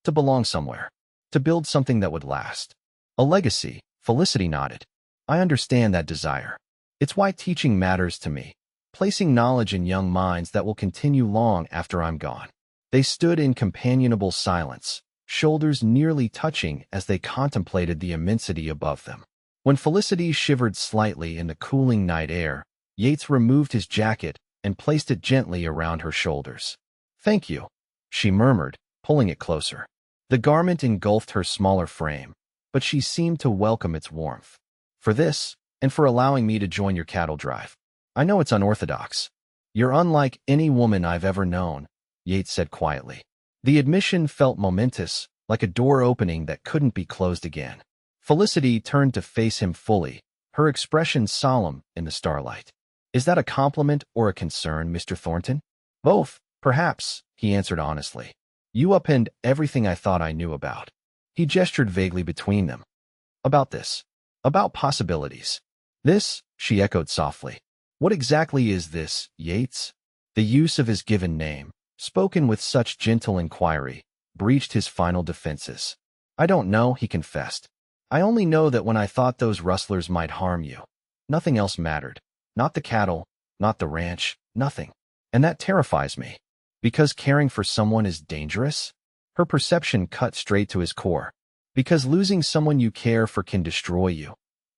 To belong somewhere. To build something that would last. A legacy, Felicity nodded. I understand that desire. It's why teaching matters to me, placing knowledge in young minds that will continue long after I'm gone. They stood in companionable silence, shoulders nearly touching as they contemplated the immensity above them. When Felicity shivered slightly in the cooling night air, Yates removed his jacket and placed it gently around her shoulders. Thank you, she murmured, pulling it closer. The garment engulfed her smaller frame, but she seemed to welcome its warmth. For this, and for allowing me to join your cattle drive. I know it's unorthodox. You're unlike any woman I've ever known, Yates said quietly. The admission felt momentous, like a door opening that couldn't be closed again. Felicity turned to face him fully, her expression solemn in the starlight. Is that a compliment or a concern, Mr. Thornton? Both, perhaps, he answered honestly. You upend everything I thought I knew about. He gestured vaguely between them. About this. About possibilities. This, she echoed softly. What exactly is this, Yates? The use of his given name, spoken with such gentle inquiry, breached his final defenses. I don't know, he confessed. I only know that when I thought those rustlers might harm you, nothing else mattered. Not the cattle, not the ranch, nothing. And that terrifies me. Because caring for someone is dangerous? Her perception cut straight to his core. Because losing someone you care for can destroy you.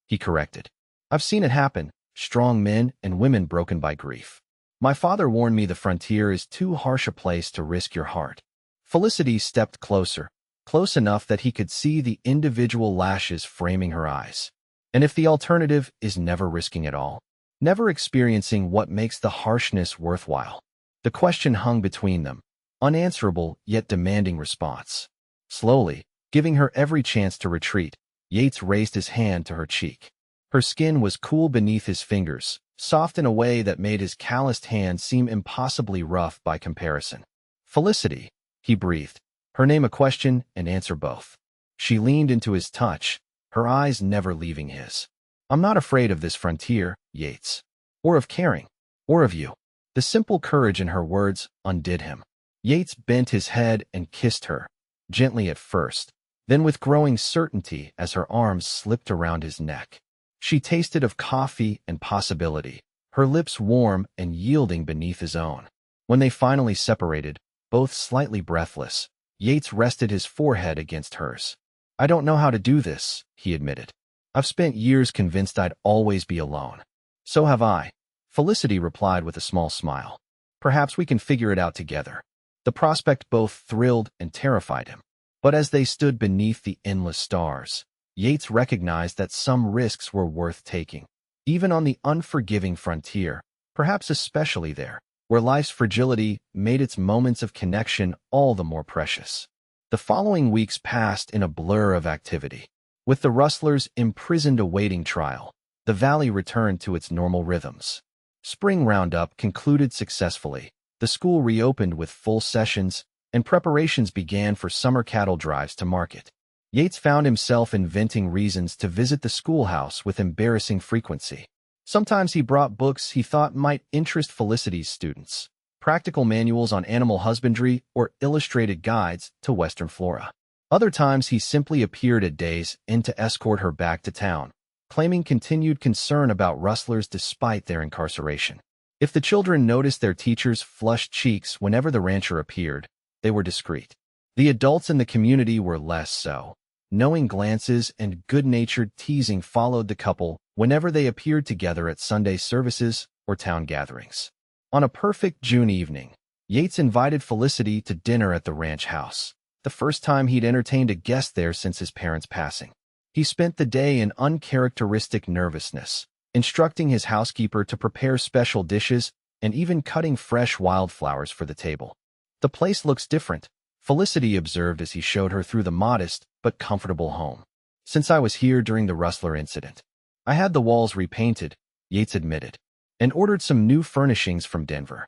He corrected. I've seen it happen, strong men and women broken by grief. My father warned me the frontier is too harsh a place to risk your heart. Felicity stepped closer, close enough that he could see the individual lashes framing her eyes. And if the alternative is never risking it all, never experiencing what makes the harshness worthwhile? The question hung between them, unanswerable yet demanding response. Slowly, giving her every chance to retreat, Yates raised his hand to her cheek. Her skin was cool beneath his fingers, soft in a way that made his calloused hand seem impossibly rough by comparison. Felicity, he breathed, her name a question and answer both. She leaned into his touch, her eyes never leaving his. I'm not afraid of this frontier, Yates. Or of caring. Or of you. The simple courage in her words undid him. Yates bent his head and kissed her, gently at first, then with growing certainty as her arms slipped around his neck. She tasted of coffee and possibility, her lips warm and yielding beneath his own. When they finally separated, both slightly breathless, Yates rested his forehead against hers. "I don't know how to do this," he admitted. "I've spent years convinced I'd always be alone." "So have I," Felicity replied with a small smile. "Perhaps we can figure it out together." The prospect both thrilled and terrified him. But as they stood beneath the endless stars, Yates recognized that some risks were worth taking. Even on the unforgiving frontier, perhaps especially there, where life's fragility made its moments of connection all the more precious. The following weeks passed in a blur of activity. With the rustlers imprisoned awaiting trial, the valley returned to its normal rhythms. Spring roundup concluded successfully, the school reopened with full sessions, and preparations began for summer cattle drives to market. Yates found himself inventing reasons to visit the schoolhouse with embarrassing frequency. Sometimes he brought books he thought might interest Felicity's students, practical manuals on animal husbandry or illustrated guides to Western flora. Other times he simply appeared at day's end to escort her back to town, claiming continued concern about rustlers despite their incarceration. If the children noticed their teacher's flushed cheeks whenever the rancher appeared, they were discreet. The adults in the community were less so. Knowing glances and good-natured teasing followed the couple whenever they appeared together at Sunday services or town gatherings. On a perfect June evening, Yates invited Felicity to dinner at the ranch house, the first time he'd entertained a guest there since his parents' passing. He spent the day in uncharacteristic nervousness, instructing his housekeeper to prepare special dishes and even cutting fresh wildflowers for the table. "The place looks different," Felicity observed as he showed her through the modest but comfortable home. "Since I was here during the rustler incident. I had the walls repainted," Yates admitted, "and ordered some new furnishings from Denver."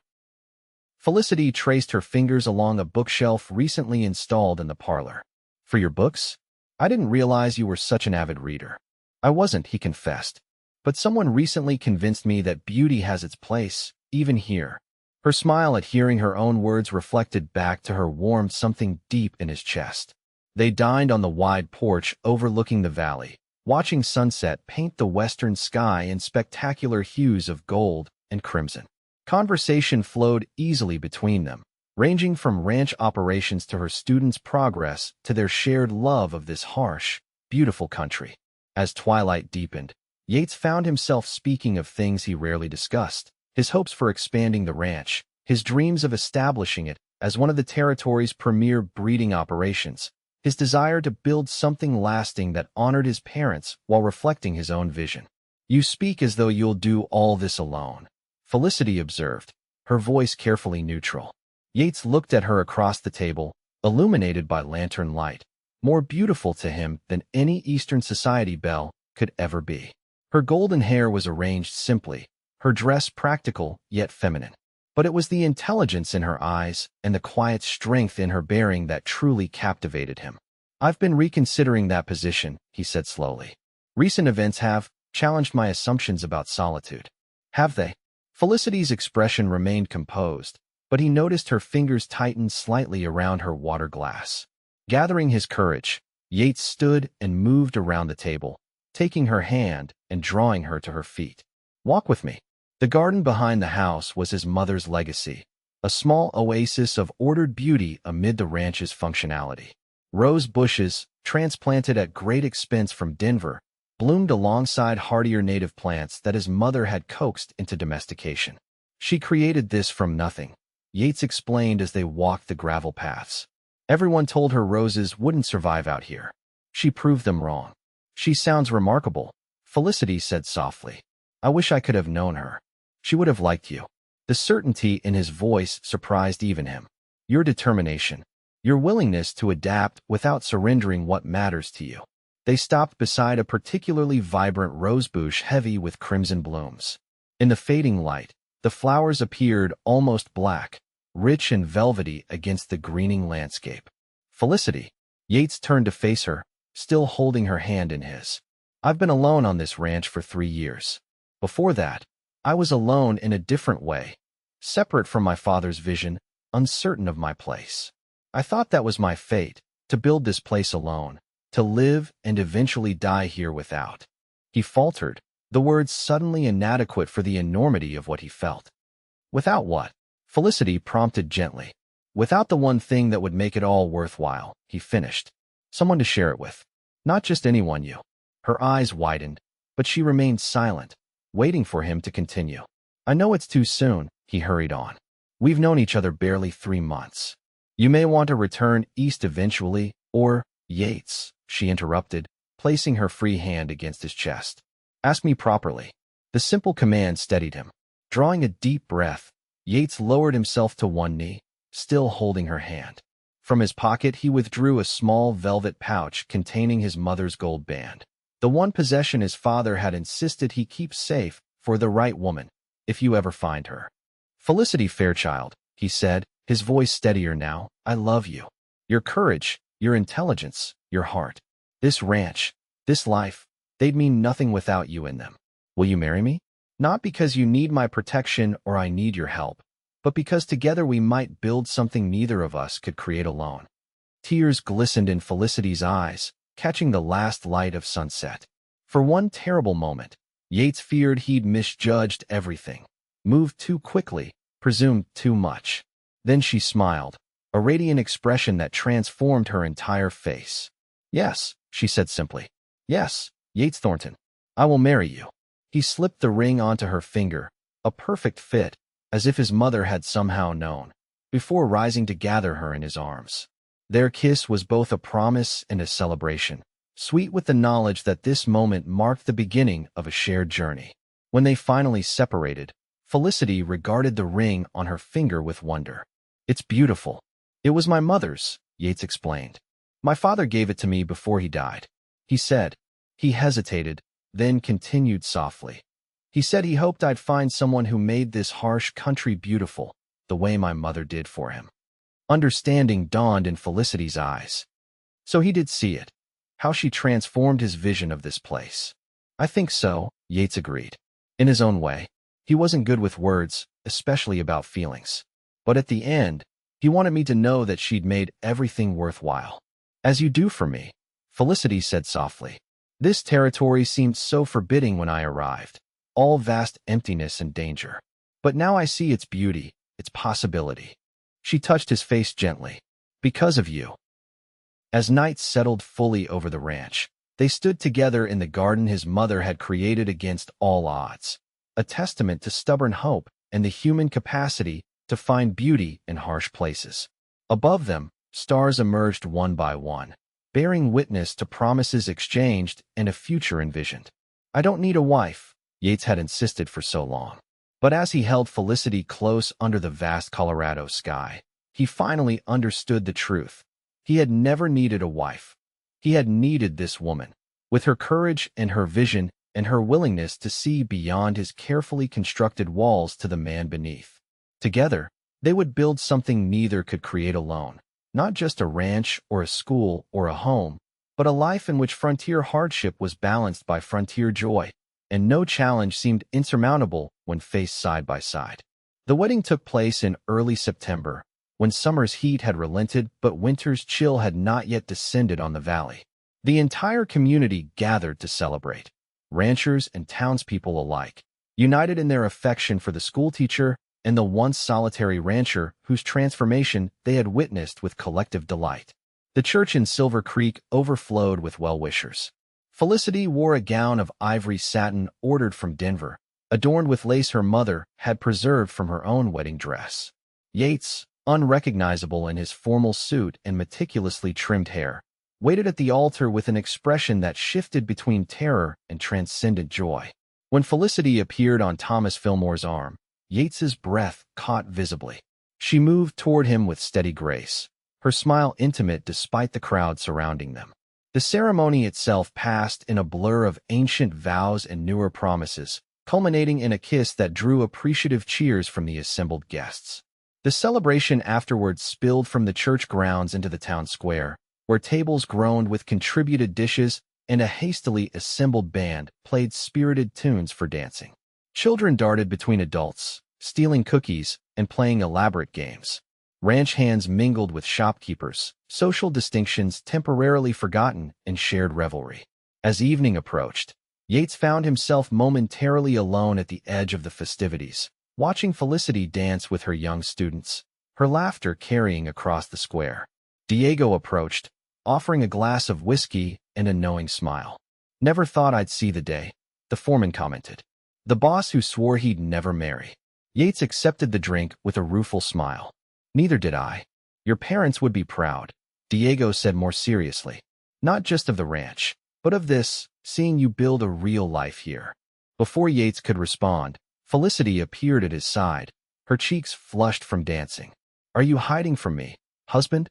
Felicity traced her fingers along a bookshelf recently installed in the parlor. "For your books? I didn't realize you were such an avid reader." "I wasn't," he confessed, "but someone recently convinced me that beauty has its place, even here." Her smile at hearing her own words reflected back to her warmed something deep in his chest. They dined on the wide porch overlooking the valley, watching sunset paint the western sky in spectacular hues of gold and crimson. Conversation flowed easily between them, ranging from ranch operations to her students' progress to their shared love of this harsh, beautiful country. As twilight deepened, Yates found himself speaking of things he rarely discussed: his hopes for expanding the ranch, his dreams of establishing it as one of the territory's premier breeding operations, his desire to build something lasting that honored his parents while reflecting his own vision. "You speak as though you'll do all this alone," Felicity observed, her voice carefully neutral. Yates looked at her across the table, illuminated by lantern light, more beautiful to him than any Eastern society belle could ever be. Her golden hair was arranged simply, her dress practical yet feminine. But it was the intelligence in her eyes and the quiet strength in her bearing that truly captivated him. "I've been reconsidering that position," he said slowly. "Recent events have challenged my assumptions about solitude." "Have they?" Felicity's expression remained composed, but he noticed her fingers tighten slightly around her water glass. Gathering his courage, Yates stood and moved around the table, taking her hand and drawing her to her feet. "Walk with me." The garden behind the house was his mother's legacy, a small oasis of ordered beauty amid the ranch's functionality. Rose bushes, transplanted at great expense from Denver, bloomed alongside hardier native plants that his mother had coaxed into domestication. "She created this from nothing," Yates explained as they walked the gravel paths. "Everyone told her roses wouldn't survive out here. She proved them wrong." "She sounds remarkable," Felicity said softly. "I wish I could have known her. She would have liked you." The certainty in his voice surprised even him. "Your determination, your willingness to adapt without surrendering what matters to you." They stopped beside a particularly vibrant rosebush heavy with crimson blooms. In the fading light, the flowers appeared almost black, rich and velvety against the greening landscape. "Felicity." Yates turned to face her, still holding her hand in his. "I've been alone on this ranch for 3 years. Before that, I was alone in a different way, separate from my father's vision, uncertain of my place. I thought that was my fate, to build this place alone, to live and eventually die here without." He faltered, the words suddenly inadequate for the enormity of what he felt. "Without what?" Felicity prompted gently. Without the one thing that would make it all worthwhile, he finished. Someone to share it with. Not just anyone you. Her eyes widened, but she remained silent, waiting for him to continue. I know it's too soon, he hurried on. We've known each other barely 3 months. You may want to return east eventually, or, Yates, she interrupted, placing her free hand against his chest. Ask me properly. The simple command steadied him. Drawing a deep breath, Yates lowered himself to one knee, still holding her hand. From his pocket he withdrew a small velvet pouch containing his mother's gold band. The one possession his father had insisted he keep safe for the right woman, if you ever find her. Felicity Fairchild, he said, his voice steadier now, I love you. Your courage, your intelligence, your heart. This ranch, this life, they'd mean nothing without you in them. Will you marry me? Not because you need my protection or I need your help, but because together we might build something neither of us could create alone. Tears glistened in Felicity's eyes, catching the last light of sunset. For one terrible moment, Yates feared he'd misjudged everything, moved too quickly, presumed too much. Then she smiled, a radiant expression that transformed her entire face. Yes, she said simply. Yes, Yates Thornton, I will marry you. He slipped the ring onto her finger, a perfect fit, as if his mother had somehow known, before rising to gather her in his arms. Their kiss was both a promise and a celebration, sweet with the knowledge that this moment marked the beginning of a shared journey. When they finally separated, Felicity regarded the ring on her finger with wonder. It's beautiful. It was my mother's, Yates explained. My father gave it to me before he died. He said. He hesitated, then continued softly. He said he hoped I'd find someone who made this harsh country beautiful, the way my mother did for him. Understanding dawned in Felicity's eyes. So he did see it. How she transformed his vision of this place. I think so, Yates agreed. In his own way. He wasn't good with words, especially about feelings. But at the end, he wanted me to know that she'd made everything worthwhile. As you do for me, Felicity said softly. This territory seemed so forbidding when I arrived. All vast emptiness and danger. But now I see its beauty, its possibility. She touched his face gently. Because of you. As night settled fully over the ranch, they stood together in the garden his mother had created against all odds, a testament to stubborn hope and the human capacity to find beauty in harsh places. Above them, stars emerged one by one, bearing witness to promises exchanged and a future envisioned. I don't need a wife, Yates had insisted for so long. But as he held Felicity close under the vast Colorado sky, he finally understood the truth. He had never needed a wife. He had needed this woman, with her courage and her vision and her willingness to see beyond his carefully constructed walls to the man beneath. Together, they would build something neither could create alone, not just a ranch or a school or a home, but a life in which frontier hardship was balanced by frontier joy, and no challenge seemed insurmountable when faced side by side. The wedding took place in early September, when summer's heat had relented but winter's chill had not yet descended on the valley. The entire community gathered to celebrate, ranchers and townspeople alike, united in their affection for the schoolteacher and the once solitary rancher whose transformation they had witnessed with collective delight. The church in Silver Creek overflowed with well-wishers. Felicity wore a gown of ivory satin ordered from Denver, adorned with lace her mother had preserved from her own wedding dress. Yates, unrecognizable in his formal suit and meticulously trimmed hair, waited at the altar with an expression that shifted between terror and transcendent joy. When Felicity appeared on Thomas Fillmore's arm, Yates's breath caught visibly. She moved toward him with steady grace, her smile intimate despite the crowd surrounding them. The ceremony itself passed in a blur of ancient vows and newer promises, culminating in a kiss that drew appreciative cheers from the assembled guests. The celebration afterwards spilled from the church grounds into the town square, where tables groaned with contributed dishes and a hastily assembled band played spirited tunes for dancing. Children darted between adults, stealing cookies and playing elaborate games. Ranch hands mingled with shopkeepers, social distinctions temporarily forgotten in shared revelry. As evening approached, Yates found himself momentarily alone at the edge of the festivities, watching Felicity dance with her young students, her laughter carrying across the square. Diego approached, offering a glass of whiskey and a knowing smile. "Never thought I'd see the day," the foreman commented. "The boss who swore he'd never marry." Yates accepted the drink with a rueful smile. "Neither did I. Your parents would be proud," Diego said more seriously. "Not just of the ranch, but of this, seeing you build a real life here." Before Yates could respond, Felicity appeared at his side, her cheeks flushed from dancing. "Are you hiding from me, husband?"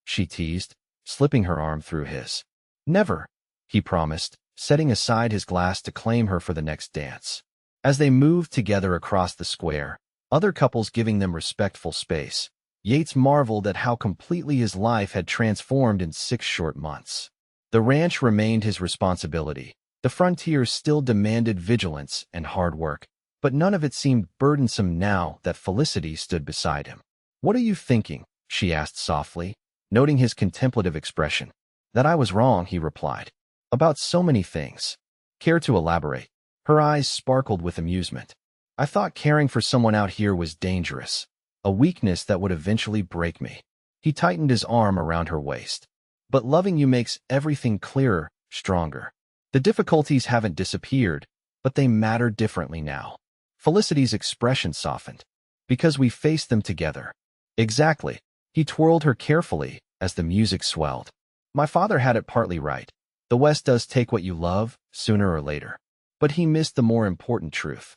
she teased, slipping her arm through his. "Never," he promised, setting aside his glass to claim her for the next dance. As they moved together across the square, other couples giving them respectful space, Yates marveled at how completely his life had transformed in 6 short months. The ranch remained his responsibility. The frontier still demanded vigilance and hard work, but none of it seemed burdensome now that Felicity stood beside him. "What are you thinking?" she asked softly, noting his contemplative expression. "That I was wrong," he replied. "About so many things." "Care to elaborate?" Her eyes sparkled with amusement. "I thought caring for someone out here was dangerous, a weakness that would eventually break me." He tightened his arm around her waist. "But loving you makes everything clearer, stronger. The difficulties haven't disappeared, but they matter differently now." Felicity's expression softened. "Because we face them together." "Exactly." He twirled her carefully as the music swelled. "My father had it partly right. The West does take what you love, sooner or later." But he missed the more important truth,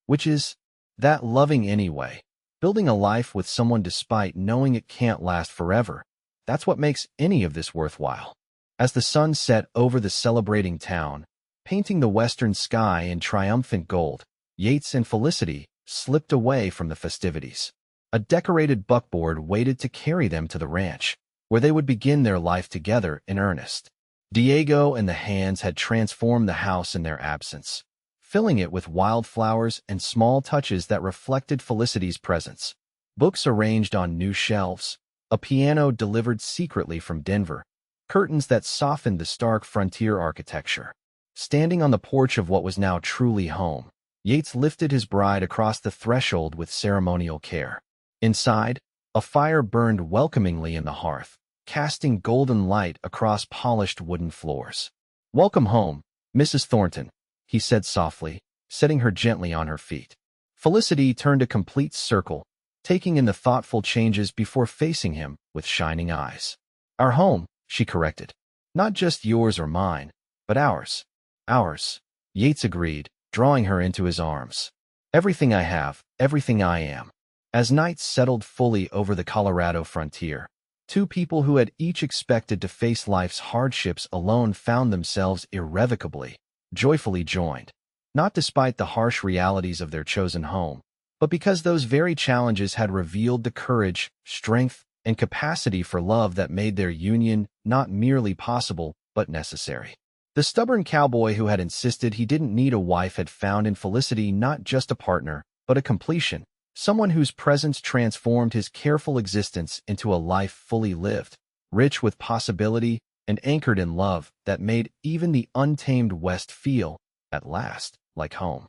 which is that loving anyway, building a life with someone despite knowing it can't last forever, that's what makes any of this worthwhile. As the sun set over the celebrating town, painting the western sky in triumphant gold, Yates and Felicity slipped away from the festivities. A decorated buckboard waited to carry them to the ranch, where they would begin their life together in earnest. Diego and the Hands had transformed the house in their absence, filling it with wildflowers and small touches that reflected Felicity's presence. Books arranged on new shelves, a piano delivered secretly from Denver, curtains that softened the stark frontier architecture. Standing on the porch of what was now truly home, Yates lifted his bride across the threshold with ceremonial care. Inside, a fire burned welcomingly in the hearth, casting golden light across polished wooden floors. "Welcome home, Mrs. Thornton," he said softly, setting her gently on her feet. Felicity turned a complete circle, taking in the thoughtful changes before facing him with shining eyes. "Our home," she corrected. "Not just yours or mine, but ours." "Ours," Yates agreed, drawing her into his arms. "Everything I have, everything I am." As night settled fully over the Colorado frontier, 2 people who had each expected to face life's hardships alone found themselves irrevocably, joyfully joined, not despite the harsh realities of their chosen home, but because those very challenges had revealed the courage, strength, and capacity for love that made their union not merely possible, but necessary. The stubborn cowboy who had insisted he didn't need a wife had found in Felicity not just a partner, but a completion. Someone whose presence transformed his careful existence into a life fully lived, rich with possibility and anchored in love that made even the untamed West feel, at last, like home.